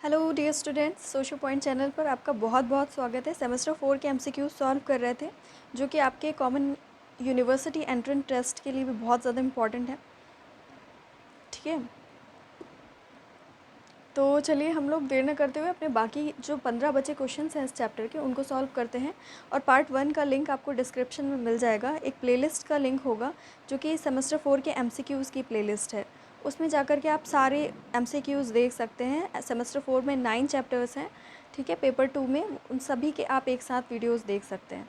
Hello dear students, social point channel पर आपका बहुत बहुत स्वागत है। सेमेस्टर 4 के एमसीक्यू सॉल्व कर रहे थे, जो कि आपके कॉमन यूनिवर्सिटी एंट्रेंस टेस्ट के लिए भी बहुत ज़्यादा इम्पॉर्टेंट है। ठीक है, तो चलिए हम लोग देर न करते हुए अपने बाकी जो 15 बचे क्वेश्चंस हैं इस चैप्टर के उनको सॉल्व करते हैं। और पार्ट 1 का लिंक आपको डिस्क्रिप्शन में मिल जाएगा। एक प्लेलिस्ट का लिंक होगा जो कि सेमेस्टर 4 के एमसीक्यूज़ की प्लेलिस्ट है। उसमें जाकर के आप सारे एमसीक्यूज़ देख सकते हैं। सेमेस्टर 4 में 9 चैप्टर्स हैं। ठीक है, पेपर 2 में उन सभी के आप एक साथ वीडियोज़ देख सकते हैं।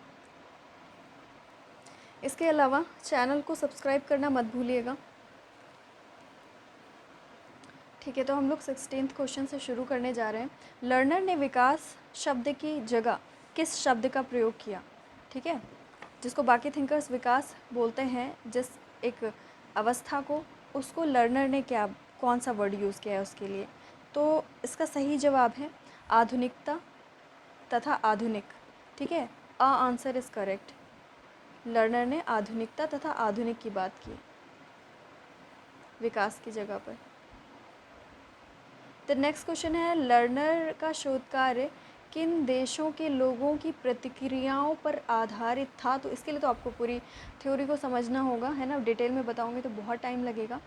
इसके अलावा चैनल को सब्सक्राइब करना मत भूलिएगा। ठीक है, तो हम लोग 16th क्वेश्चन से शुरू करने जा रहे हैं। लर्नर ने विकास शब्द की जगह किस शब्द का प्रयोग किया? ठीक है, जिसको बाकी थिंकर्स विकास बोलते हैं, जिस एक अवस्था को, उसको लर्नर ने कौन सा वर्ड यूज़ किया है उसके लिए? तो इसका सही जवाब है आधुनिकता तथा आधुनिक। ठीक है, a answer is correct. Learner ने आधुनिकता तथा आधुनिक की बात की विकास की जगह पर। द नेक्स्ट क्वेश्चन है, लर्नर का शोध कार्य किन देशों के लोगों की प्रतिक्रियाओं पर आधारित था? तो इसके लिए तो आपको पूरी थ्योरी को समझना होगा, है ना। डिटेल में बताऊंगी तो बहुत टाइम लगेगा।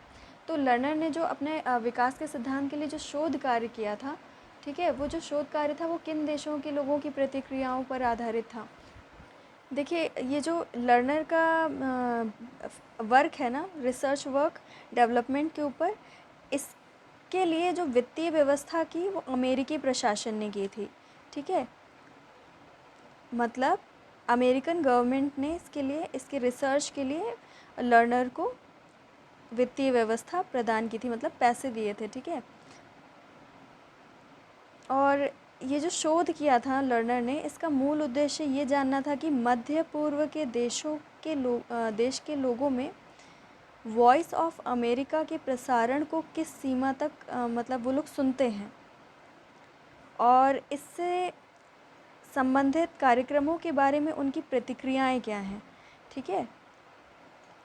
तो लर्नर ने जो अपने विकास के सिद्धांत के लिए जो शोध कार्य किया था, ठीक है, वो जो शोध कार्य था वो किन देशों के लोगों की प्रतिक्रियाओं पर आधारित था? देखिए, ये जो लर्नर का वर्क है ना, रिसर्च वर्क डेवलपमेंट के ऊपर, इसके लिए जो वित्तीय व्यवस्था की वो अमेरिकी प्रशासन ने की थी। ठीक है, मतलब अमेरिकन गवर्नमेंट ने इसके लिए, इसके रिसर्च के लिए लर्नर को वित्तीय व्यवस्था प्रदान की थी, मतलब पैसे दिए थे। ठीक है, और ये जो शोध किया था लर्नर ने, इसका मूल उद्देश्य ये जानना था कि मध्य पूर्व के देशों के देश के लोगों में वॉइस ऑफ अमेरिका के प्रसारण को किस सीमा तक मतलब वो लोग सुनते हैं, और इससे संबंधित कार्यक्रमों के बारे में उनकी प्रतिक्रियाएं क्या हैं। ठीक है,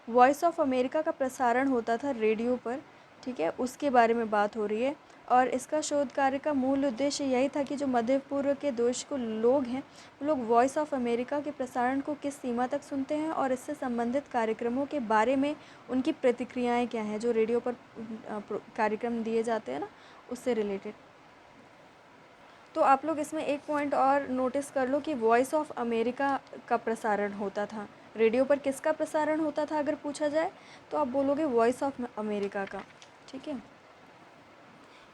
वॉइस ऑफ अमेरिका का प्रसारण होता था रेडियो पर। ठीक है, उसके बारे में बात हो रही है। और इसका शोध कार्य का मूल उद्देश्य यही था कि जो मध्य पूर्व के देश को लोग हैं, वो लोग वॉइस ऑफ अमेरिका के प्रसारण को किस सीमा तक सुनते हैं और इससे संबंधित कार्यक्रमों के बारे में उनकी प्रतिक्रियाएं क्या हैं, जो रेडियो पर कार्यक्रम दिए जाते हैं ना, उससे रिलेटेड। तो आप लोग इसमें एक पॉइंट और नोटिस कर लो कि वॉइस ऑफ अमेरिका का प्रसारण होता था। रेडियो पर किसका प्रसारण होता था अगर पूछा जाए तो आप बोलोगे वॉइस ऑफ अमेरिका का। ठीक है,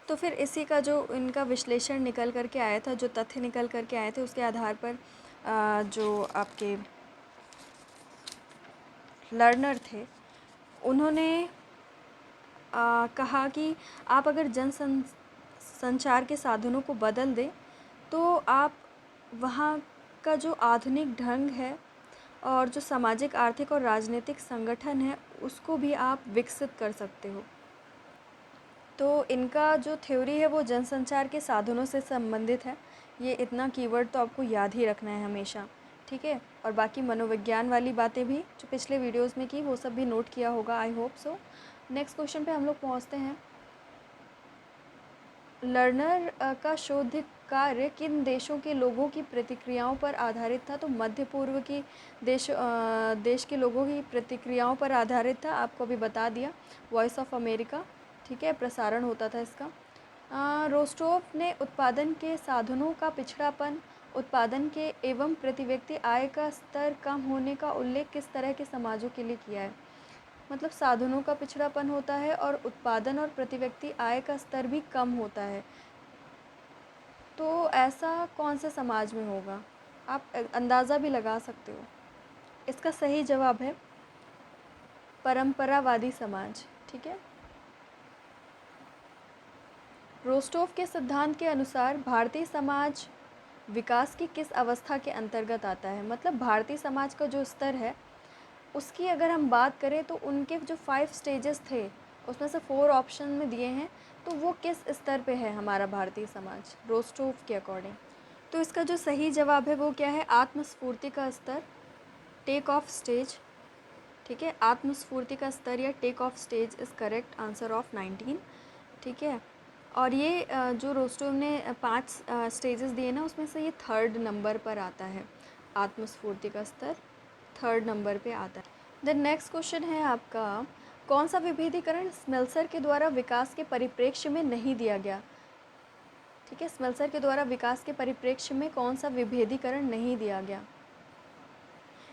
तो फिर इसी का जो इनका विश्लेषण निकल कर के आया था, जो तथ्य निकल कर के आए थे, उसके आधार पर जो आपके लर्नर थे, उन्होंने कहा कि आप अगर संचार के साधनों को बदल दें तो आप वहाँ का जो आधुनिक ढंग है और जो सामाजिक, आर्थिक और राजनीतिक संगठन है, उसको भी आप विकसित कर सकते हो। तो इनका जो थ्योरी है वो जनसंचार के साधनों से संबंधित है। ये इतना कीवर्ड तो आपको याद ही रखना है हमेशा। ठीक है, और बाकी मनोविज्ञान वाली बातें भी जो पिछले वीडियोस में की, वो सब भी नोट किया होगा, I hope so. Next question पे हम लोग पहुँचते हैं। लर्नर का शोध कार्य किन देशों के लोगों की प्रतिक्रियाओं पर आधारित था? तो मध्य पूर्व की देश के लोगों की प्रतिक्रियाओं पर आधारित था। आपको अभी बता दिया, वॉइस ऑफ अमेरिका। ठीक है, प्रसारण होता था इसका। रोस्टोव ने उत्पादन के साधनों का पिछड़ापन, उत्पादन के एवं प्रति व्यक्ति आय का स्तर कम होने का उल्लेख किस तरह के समाजों के लिए किया है? मतलब साधनों का पिछड़ापन होता है और उत्पादन और प्रति व्यक्ति आय का स्तर भी कम होता है, तो ऐसा कौन से समाज में होगा? आप अंदाज़ा भी लगा सकते हो। इसका सही जवाब है परंपरावादी समाज। ठीक है, रोस्टोव के सिद्धांत के अनुसार भारतीय समाज विकास की किस अवस्था के अंतर्गत आता है? मतलब भारतीय समाज का जो स्तर है, उसकी अगर हम बात करें तो उनके जो 5 स्टेजेस थे, उसमें से 4 ऑप्शन में दिए हैं, तो वो किस स्तर पे है हमारा भारतीय समाज रोस्टोव के अकॉर्डिंग? तो इसका जो सही जवाब है वो क्या है? आत्मस्फूर्ति का स्तर, टेक ऑफ स्टेज। ठीक है, आत्मस्फूर्ति का स्तर या take off stage is correct answer of 19। ठीक है, और ये जो रोस्टोव ने 5 स्टेजेस दिए ना, उसमें से ये 3rd नंबर पर आता है। आत्मस्फूर्ति का स्तर 3rd नंबर पे आता है। देन नेक्स्ट क्वेश्चन है आपका, कौन सा विभेदीकरण स्मेल्सर के द्वारा विकास के परिप्रेक्ष्य में नहीं दिया गया? ठीक है, स्मेल्सर के द्वारा विकास के परिप्रेक्ष्य में कौन सा विभेदीकरण नहीं दिया गया?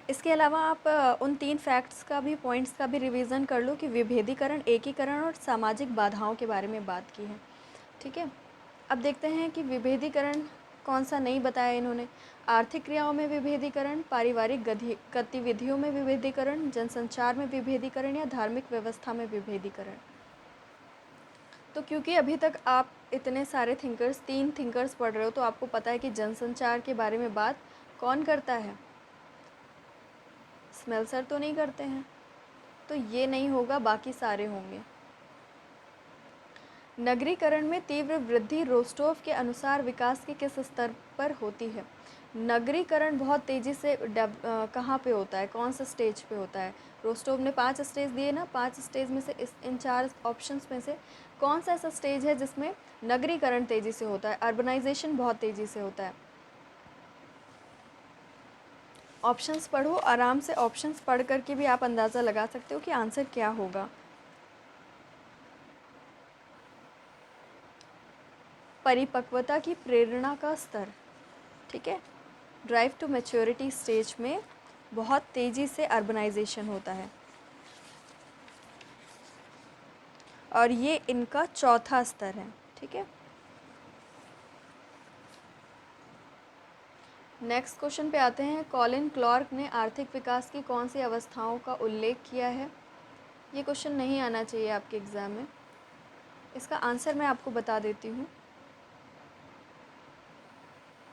इसके अलावा आप उन 3 फैक्ट्स का भी, पॉइंट्स का भी रिवीजन कर लो कि विभेदीकरण, एकीकरण और सामाजिक बाधाओं के बारे में बात की है। ठीक है, अब देखते हैं कि विभेदीकरण कौन सा नहीं बताया इन्होंने। आर्थिक क्रियाओं में विभेदीकरण, पारिवारिक गतिविधियों में विभेदीकरण, जनसंचार में विभेदीकरण या धार्मिक व्यवस्था में विभेदीकरण। तो क्योंकि अभी तक आप इतने सारे थिंकर्स, 3 थिंकर्स पढ़ रहे हो, तो आपको पता है कि जनसंचार के बारे में बात कौन करता है? स्मेल्सर तो नहीं करते हैं, तो ये नहीं होगा, बाकी सारे होंगे। नगरीकरण में तीव्र वृद्धि रोस्टोव के अनुसार विकास के किस स्तर पर होती है? नगरीकरण बहुत तेज़ी से कहाँ पे होता है, कौन सा स्टेज पे होता है? रोस्टोव ने 5 स्टेज दिए ना, 5 स्टेज में से इन 4 ऑप्शंस में से कौन सा ऐसा स्टेज है जिसमें नगरीकरण तेज़ी से होता है, अर्बनाइजेशन बहुत तेज़ी से होता है? ऑप्शंस पढ़ो आराम से, ऑप्शंस पढ़ करके भी आप अंदाज़ा लगा सकते हो कि आंसर क्या होगा। परिपक्वता की प्रेरणा का स्तर, ठीक है, ड्राइव टू मैच्योरिटी स्टेज में बहुत तेज़ी से अर्बनाइजेशन होता है, और ये इनका चौथा स्तर है। ठीक है, नेक्स्ट क्वेश्चन पे आते हैं। कॉलिन क्लार्क ने आर्थिक विकास की कौन सी अवस्थाओं का उल्लेख किया है? ये क्वेश्चन नहीं आना चाहिए आपके एग्ज़ाम में। इसका आंसर मैं आपको बता देती हूँ,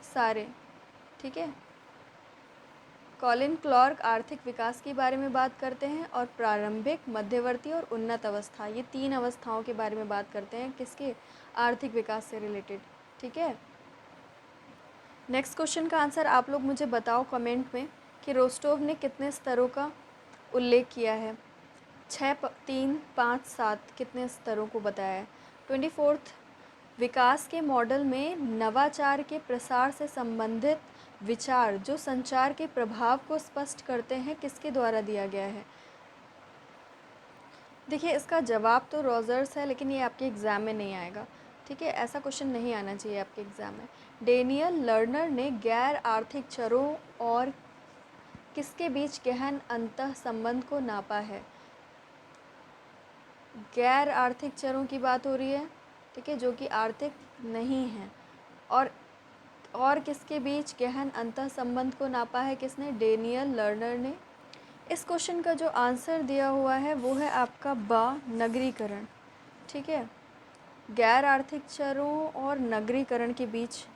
सारे। ठीक है, कॉलिन क्लार्क आर्थिक विकास के बारे में बात करते हैं, और प्रारंभिक, मध्यवर्ती और उन्नत अवस्था, ये 3 अवस्थाओं के बारे में बात करते हैं, किसके? आर्थिक विकास से रिलेटेड। ठीक है, नेक्स्ट क्वेश्चन का आंसर आप लोग मुझे बताओ कमेंट में कि रोस्टोव ने कितने स्तरों का उल्लेख किया है? 6, 3, 5, 7 कितने स्तरों को बताया है? 24th, विकास के मॉडल में नवाचार के प्रसार से संबंधित विचार जो संचार के प्रभाव को स्पष्ट करते हैं, किसके द्वारा दिया गया है? देखिए, इसका जवाब तो रॉजर्स है, लेकिन ये आपके एग्ज़ाम में नहीं आएगा। ठीक है, ऐसा क्वेश्चन नहीं आना चाहिए आपके एग्ज़ाम में। डेनियल लर्नर ने गैर आर्थिक चरों और किसके बीच गहन अंतः संबंध को नापा है? गैर आर्थिक चरों की बात हो रही है, ठीक है, जो कि आर्थिक नहीं हैं, और किसके बीच गहन अंतः संबंध को नापा है? किसने? डेनियल लर्नर ने। इस क्वेश्चन का जो आंसर दिया हुआ है वो है आपका ब, नगरीकरण। ठीक है, गैर आर्थिक चरों और नगरीकरण के बीच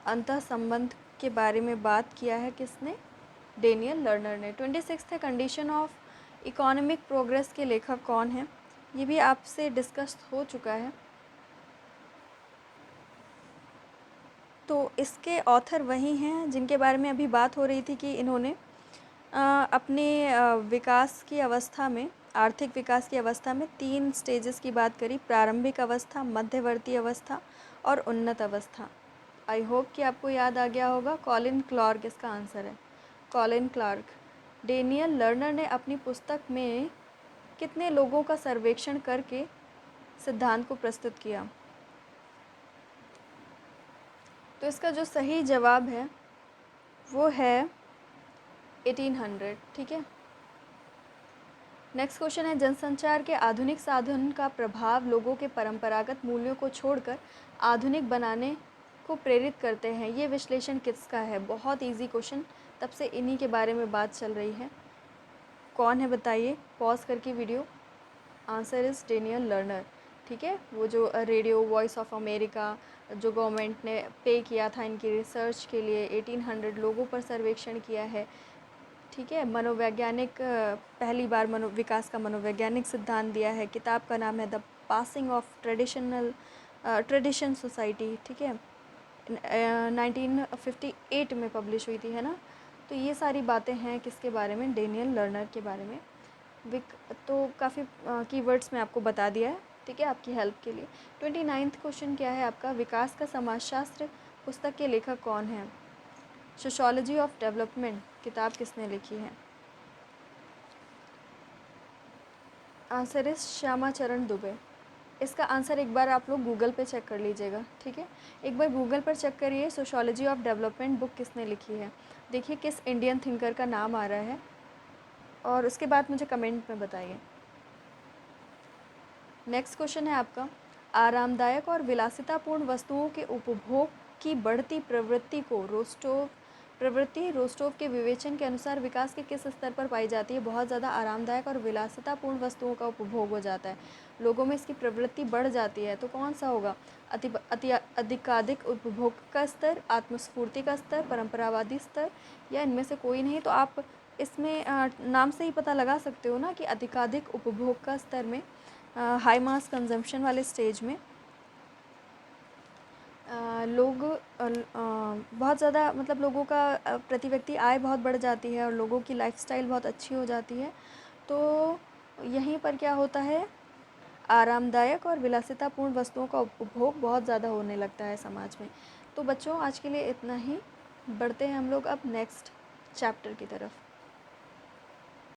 अंतः संबंध के बारे में बात किया है, किसने? डेनियल लर्नर ने। 26 है, कंडीशन ऑफ इकोनॉमिक प्रोग्रेस के लेखक कौन है? ये भी आपसे डिस्कस हो चुका है। तो इसके ऑथर वही हैं जिनके बारे में अभी बात हो रही थी कि इन्होंने अपने विकास की अवस्था में, आर्थिक विकास की अवस्था में 3 स्टेजेस की बात करी, प्रारंभिक अवस्था, मध्यवर्ती अवस्था और उन्नत अवस्था। आई होप कि आपको याद आ गया होगा। कॉलिन क्लार्क इसका आंसर है, कॉलिन क्लार्क। डेनियल लर्नर ने अपनी पुस्तक में कितने लोगों का सर्वेक्षण करके सिद्धांत को प्रस्तुत किया? तो इसका जो सही जवाब है वो है 1800। ठीक है, नेक्स्ट क्वेश्चन है, जनसंचार के आधुनिक साधन का प्रभाव लोगों के परंपरागत मूल्यों को छोड़कर आधुनिक बनाने को प्रेरित करते हैं, ये विश्लेषण किसका है? बहुत इजी क्वेश्चन, तब से इन्हीं के बारे में बात चल रही है। कौन है बताइए, पॉज करके video. Answer is Daniel learner. ठीक है, वो जो रेडियो वॉइस ऑफ अमेरिका, जो गवर्नमेंट ने पे किया था इनकी रिसर्च के लिए, 1800 लोगों पर सर्वेक्षण किया है। ठीक है, मनोवैज्ञानिक, पहली बार विकास का मनोवैज्ञानिक सिद्धांत दिया है। किताब का नाम है the passing of tradition society. ठीक है, 1958 में पब्लिश हुई थी, है ना। तो ये सारी बातें हैं किसके बारे में? डेनियल लर्नर के बारे में। तो काफ़ी कीवर्ड्स में आपको बता दिया है। ठीक है, आपकी हेल्प के लिए। 29वां क्वेश्चन क्या है आपका, विकास का समाजशास्त्र पुस्तक के लेखक कौन है? सोशियोलॉजी ऑफ डेवलपमेंट किताब किसने लिखी है? आंसर इस श्यामा चरण दुबे। इसका आंसर एक बार आप लोग गूगल पे चेक कर लीजिएगा, ठीक है। एक बार गूगल पर चेक करिए सोशियोलॉजी ऑफ डेवलपमेंट बुक किसने लिखी है, देखिए किस इंडियन थिंकर का नाम आ रहा है, और उसके बाद मुझे कमेंट में बताइए। नेक्स्ट क्वेश्चन है आपका, आरामदायक और विलासितापूर्ण वस्तुओं के उपभोग की बढ़ती प्रवृत्ति रोस्टोव के विवेचन के अनुसार विकास के किस स्तर पर पाई जाती है? बहुत ज़्यादा आरामदायक और विलासितापूर्ण वस्तुओं का उपभोग हो जाता है, लोगों में इसकी प्रवृत्ति बढ़ जाती है, तो कौन सा होगा? अधिकाधिक उपभोग का स्तर, आत्मस्फूर्ति का स्तर, परंपरावादी स्तर, या इनमें से कोई नहीं? तो आप इसमें नाम से ही पता लगा सकते हो ना कि अधिकाधिक उपभोग का स्तर में, हाई मास कंजम्पशन वाले स्टेज में लोग बहुत ज़्यादा, मतलब लोगों का प्रति व्यक्ति आय बहुत बढ़ जाती है और लोगों की लाइफस्टाइल बहुत अच्छी हो जाती है, तो यहीं पर क्या होता है, आरामदायक और विलासितापूर्ण वस्तुओं का उपभोग बहुत ज़्यादा होने लगता है समाज में। तो बच्चों, आज के लिए इतना ही, बढ़ते हैं हम लोग अब नेक्स्ट चैप्टर की तरफ।